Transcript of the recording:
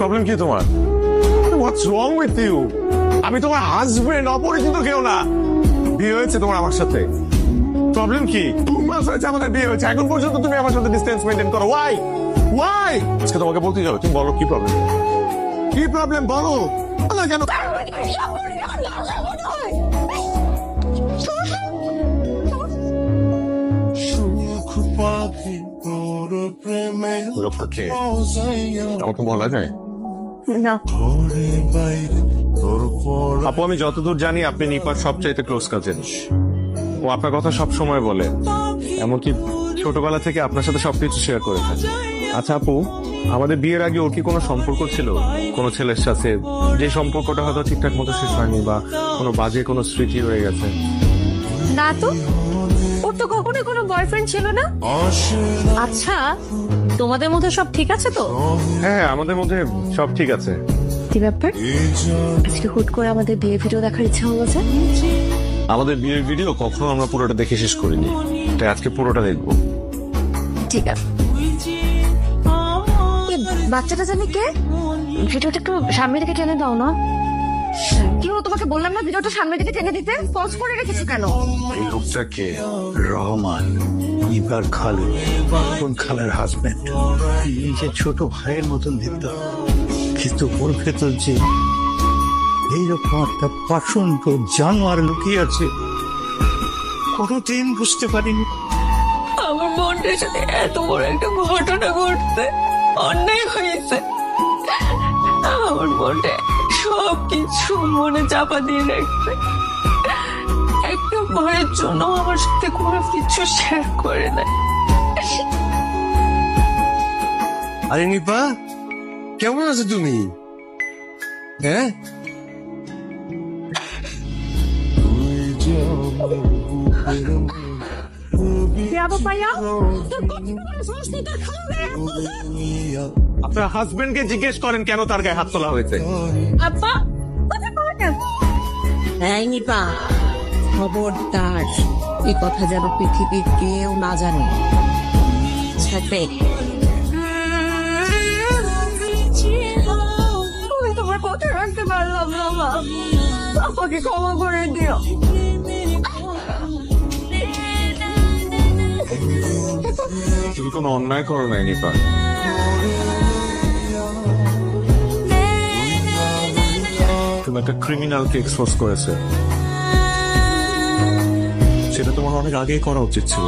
Problem কি তোমার? হোয়াটস wrong with you? আমি তোমার হাজবেন্ড, অপরিচিত কেউ না। বিয়ে হয়েছে তোমার আমার সাথে, প্রবলেম কি? 2 মাস হয়েছে আমাদের বিয়ে হয়েছে, এখন পর্যন্ত তুমি আমার সাথে ডিসটেন্স মেনটেন করো। Why why? আজকে তোমাকে বলতে যাও, তুমি বলো কি প্রবলেম? কি প্রবলেম বলো না কেন? আমাকে বলা যায় না। আপু, আমি যতদূর জানি আপনি নিপার সবচাইতে ক্লোজ কাজিন। ও আপনার কথা সব সময় বলে, এমনকি ছোটবেলা থেকে আপনার সাথে সবকিছু শেয়ার করেছে। আচ্ছা আপু, আমাদের বিয়ের আগে ওর কি কোনো সম্পর্ক ছিল কোনো ছেলের সাথে, যে সম্পর্কটা হয়তো ঠিকঠাক মতো শেষ হয়নি বা কোনো বাজে কোনো স্মৃতি হয়ে গেছে? না তো, ওর তো কখনোই কোনো বয়ফ্রেন্ড ছিল না। আচ্ছা, তোমাদের মধ্যে সব ঠিক আছে তো? হ্যাঁ, আমাদের মধ্যে সব ঠিক আছে। কি ব্যাপার, আজকে হুট করে আমাদের বিয়ে ভিডিও দেখার ইচ্ছা হলো যে? আমাদের বিয়ের ভিডিও কখনো আমরা পুরোটা দেখে শেষ করিনি, তাই আজকে পুরোটা দেখবো। ঠিক আছে। বাচ্চাটা জানি কে? ভিডিওটা একটু সামনে দিকে টেনে দাও না। কি হলো, তোমাকে বললাম না ভিডিওটা সামনে দিকে টেনে দিতে? পজ করে রেখেছো কেন? এই লোকটাকে রহমান, নিপার খালু, কোন খালার হাজবেন্ড, নিজের ছোট ভাইয়ের মতন দিত, কিন্তু ওর ভেতর যে এইরকম একটা পাষণ্ড জানোয়ার লুকিয়ে আছে কোনোদিন বুঝতে পারিনি। আমার বোনটার সাথে এত বড় একটা ঘটনা ঘটতে অন্যায় হয়েছে। আমার বোনটা সবকিছু মনে চাপা দিয়ে রাখছে, একটা ভয়ের জন্য আমার সাথে কোনো কিছু শেয়ার করে না। আরে নিপা, কেমন আছো তুমি? হ্যাঁ, আপনার হাজবেন্ডকে জিজ্ঞেস করেন কেন তার গায়ে হাত তোলা হয়েছে। আব্বা, এই নিপা, খবরদার এই কথা যেন পৃথিবীর কেউ না জানে। থাকবে আমি তোমার কথা রাখতে পারলাম না মা, আমাকে ক্ষমা করে দিও। তুমি কোনো অন্যায় করো নাই নিপা। তুমি একটা ক্রিমিনালকে এক্সপোজ করেছে, সেটা তোমার অনেক আগেই করা উচিত ছিল।